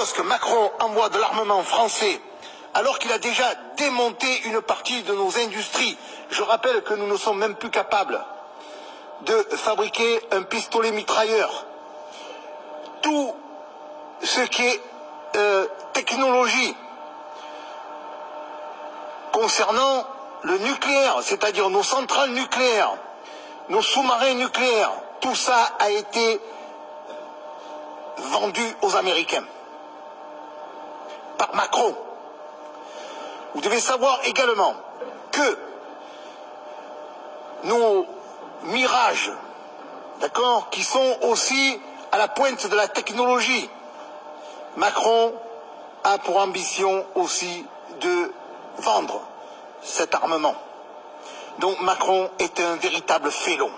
lorsque Macron envoie de l'armement français, alors qu'il a déjà démonté une partie de nos industries, je rappelle que nous ne sommes même plus capables de fabriquer un pistolet mitrailleur. Tout ce qui est technologie concernant le nucléaire, c'est-à-dire nos centrales nucléaires, nos sous-marins nucléaires, tout ça a été vendu aux Américains par Macron. Vous devez savoir également que nos Mirages, d'accord, qui sont aussi à la pointe de la technologie, Macron a pour ambition aussi de vendre cet armement. Donc Macron est un véritable félon.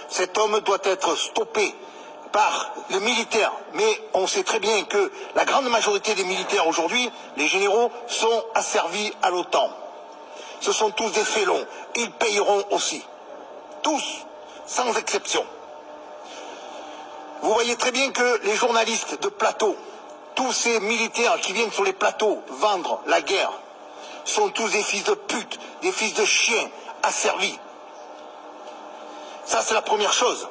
Cet homme doit être stoppé par les militaires. Mais on sait très bien que la grande majorité des militaires aujourd'hui, les généraux, sont asservis à l'OTAN. Ce sont tous des félons. Ils payeront aussi. Tous, sans exception. Vous voyez très bien que les journalistes de plateau, tous ces militaires qui viennent sur les plateaux vendre la guerre, sont tous des fils de pute, des fils de chiens asservis. Ça, c'est la première chose.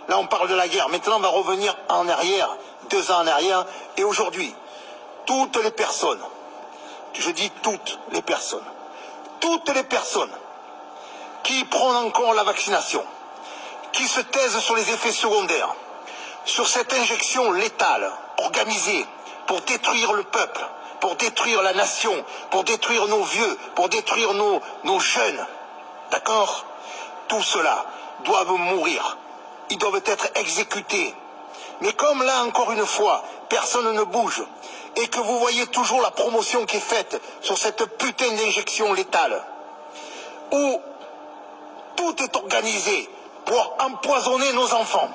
Là, on parle de la guerre. Maintenant, on va revenir en arrière, 2 ans en arrière. Et aujourd'hui, toutes les personnes, je dis toutes les personnes qui prônent encore la vaccination, qui se taisent sur les effets secondaires, sur cette injection létale, organisée pour détruire le peuple, pour détruire la nation, pour détruire nos vieux, pour détruire nos jeunes, d'accord? Tout cela doivent mourir. Ils doivent être exécutés. Mais comme là, encore une fois, personne ne bouge, et que vous voyez toujours la promotion qui est faite sur cette putain d'injection létale, où tout est organisé pour empoisonner nos enfants.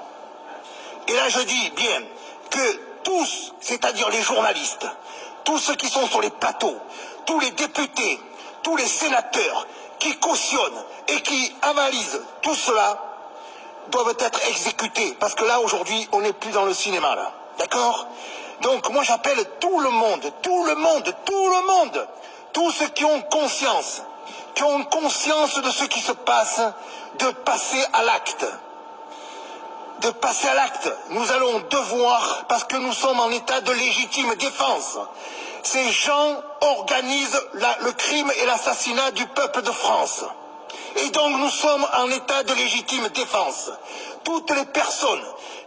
Et là, je dis bien que tous, c'est-à-dire les journalistes, tous ceux qui sont sur les plateaux, tous les députés, tous les sénateurs qui cautionnent et qui avalisent tout cela, doivent être exécutés. Parce que là, aujourd'hui, on n'est plus dans le cinéma, là. D'accord? Donc, moi, j'appelle tout le monde, tous ceux qui ont conscience de ce qui se passe, de passer à l'acte. Nous allons devoir, parce que nous sommes en état de légitime défense. Ces gens organisent le crime et l'assassinat du peuple de France. Et donc nous sommes en état de légitime défense. Toutes les personnes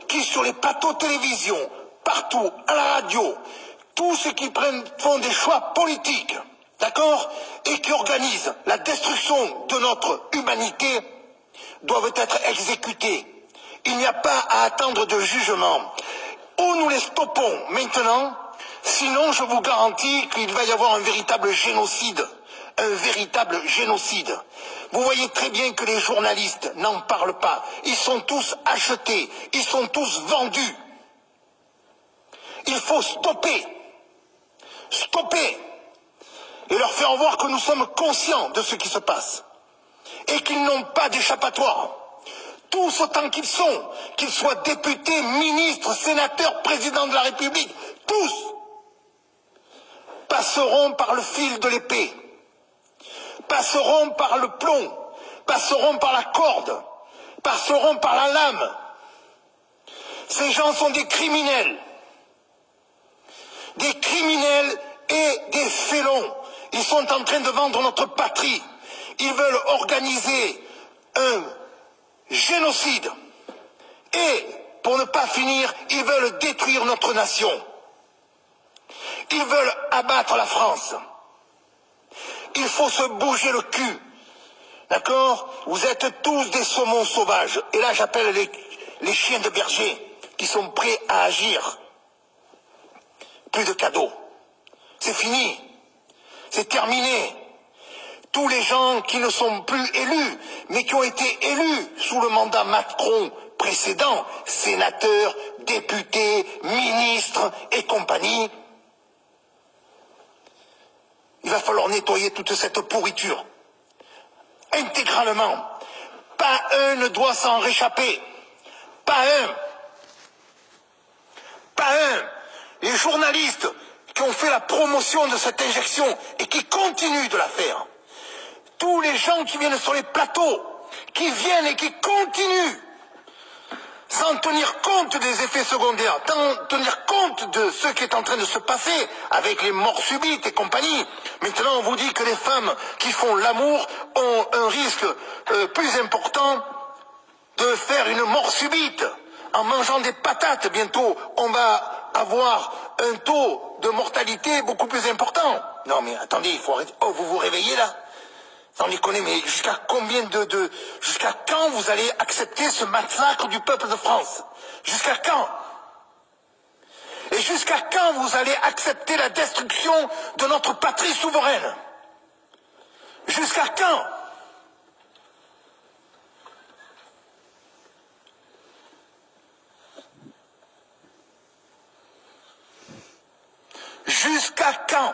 qui, sur les plateaux de télévision, partout, à la radio, tous ceux qui font des choix politiques, d'accord, et qui organisent la destruction de notre humanité, doivent être exécutés. Il n'y a pas à attendre de jugement. Ou nous les stoppons maintenant, sinon je vous garantis qu'il va y avoir un véritable génocide. Vous voyez très bien que les journalistes n'en parlent pas. Ils sont tous achetés, ils sont tous vendus. Il faut stopper, et leur faire voir que nous sommes conscients de ce qui se passe, et qu'ils n'ont pas d'échappatoire. Tous autant qu'ils sont, qu'ils soient députés, ministres, sénateurs, présidents de la République, tous passeront par le fil de l'épée, passeront par le plomb, passeront par la corde, passeront par la lame. Ces gens sont des criminels et des félons. Ils sont en train de vendre notre patrie. Ils veulent organiser un génocide. Et, pour ne pas finir, ils veulent détruire notre nation. Ils veulent abattre la France. Il faut se bouger le cul. D'accord? Vous êtes tous des saumons sauvages. Et là, j'appelle les chiens de berger qui sont prêts à agir. Plus de cadeaux. C'est fini. C'est terminé. Tous les gens qui ne sont plus élus, mais qui ont été élus sous le mandat Macron précédent, sénateurs, députés, ministres et compagnie, il va falloir nettoyer toute cette pourriture. Intégralement. Pas un ne doit s'en réchapper. Pas un. les journalistes qui ont fait la promotion de cette injection et qui continuent de la faire, tous les gens qui viennent sur les plateaux, qui viennent et qui continuent, sans tenir compte des effets secondaires, sans tenir compte de ce qui est en train de se passer avec les morts subites et compagnie. Maintenant, on vous dit que les femmes qui font l'amour ont un risque plus important de faire une mort subite. En mangeant des patates, bientôt, on va avoir un taux de mortalité beaucoup plus important. Non mais attendez, il faut arrêter. Oh, vous vous réveillez là? Sans déconner, mais jusqu'à combien jusqu'à quand vous allez accepter ce massacre du peuple de France? Jusqu'à quand? Et jusqu'à quand vous allez accepter la destruction de notre patrie souveraine? Jusqu'à quand? Jusqu'à quand?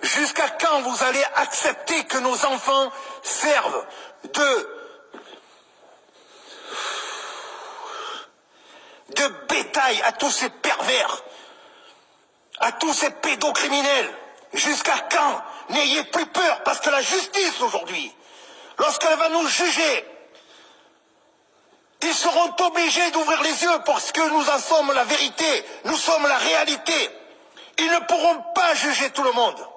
Jusqu'à quand vous allez accepter que nos enfants servent de bétail à tous ces pervers, à tous ces pédocriminels? Jusqu'à quand? N'ayez plus peur, parce que la justice aujourd'hui, lorsqu'elle va nous juger, ils seront obligés d'ouvrir les yeux parce que nous en sommes la vérité, nous sommes la réalité. Ils ne pourront pas juger tout le monde.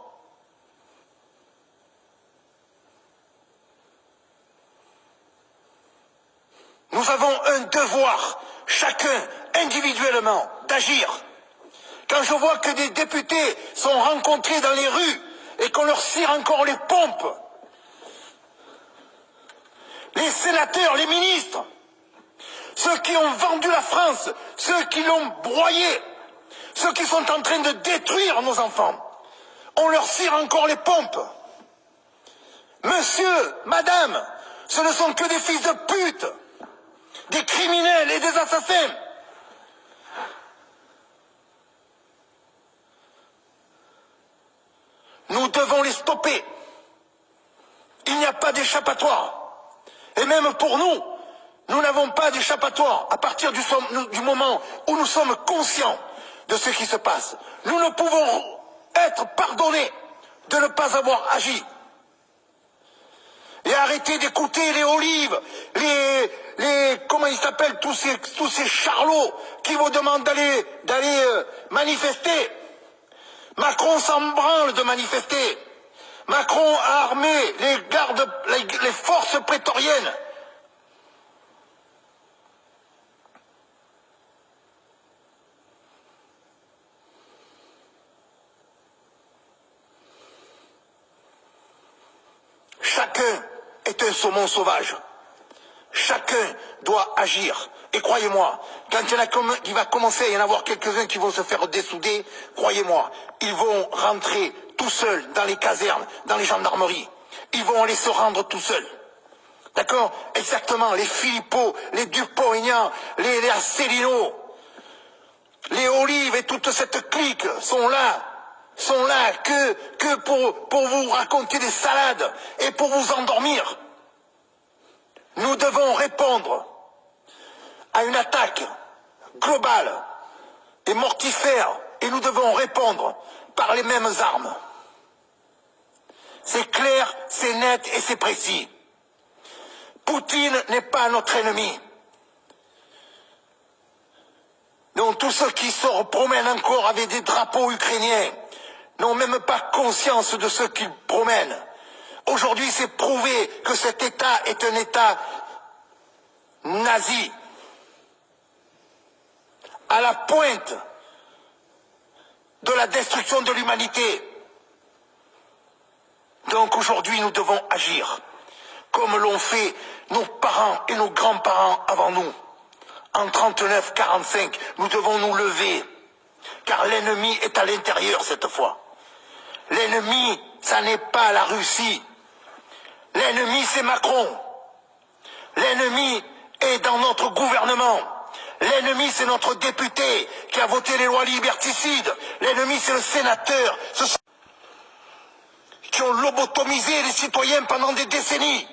Nous avons un devoir, chacun, individuellement, d'agir. Quand je vois que des députés sont rencontrés dans les rues et qu'on leur cire encore les pompes, les sénateurs, les ministres, ceux qui ont vendu la France, ceux qui l'ont broyée, ceux qui sont en train de détruire nos enfants, on leur cire encore les pompes. Monsieur, madame, ce ne sont que des fils de pute, des criminels et des assassins. Nous devons les stopper. Il n'y a pas d'échappatoire. Et même pour nous, nous n'avons pas d'échappatoire à partir du moment où nous sommes conscients de ce qui se passe. Nous ne pouvons être pardonnés de ne pas avoir agi. Et arrêtez d'écouter les Olives, comment ils s'appellent, tous ces charlots qui vous demandent d'aller manifester. Macron s'en branle de manifester. Macron a armé les forces prétoriennes. Chacun est un saumon sauvage. Chacun doit agir. Et croyez-moi, quand il va commencer à y en avoir quelques-uns qui vont se faire dessouder, croyez-moi, ils vont rentrer tout seuls dans les casernes, dans les gendarmeries. Ils vont aller se rendre tout seuls. D'accord? Exactement, les Philippot, les Dupont-Aignan, les Asselineau, les Olives et toute cette clique sont là que pour vous raconter des salades et pour vous endormir. Nous devons répondre à une attaque globale et mortifère, et nous devons répondre par les mêmes armes. C'est clair, c'est net et c'est précis. Poutine n'est pas notre ennemi. Donc tous ceux qui se promènent encore avec des drapeaux ukrainiens n'ont même pas conscience de ce qu'ils promènent. Aujourd'hui, c'est prouvé que cet État est un État nazi, à la pointe de la destruction de l'humanité. Donc aujourd'hui, nous devons agir, comme l'ont fait nos parents et nos grands-parents avant nous. En 39-45, nous devons nous lever, car l'ennemi est à l'intérieur cette fois. L'ennemi, ça n'est pas la Russie. L'ennemi, c'est Macron. L'ennemi est dans notre gouvernement. L'ennemi, c'est notre député qui a voté les lois liberticides. L'ennemi, c'est le sénateur. Ce sont qui ont lobotomisé les citoyens pendant des décennies.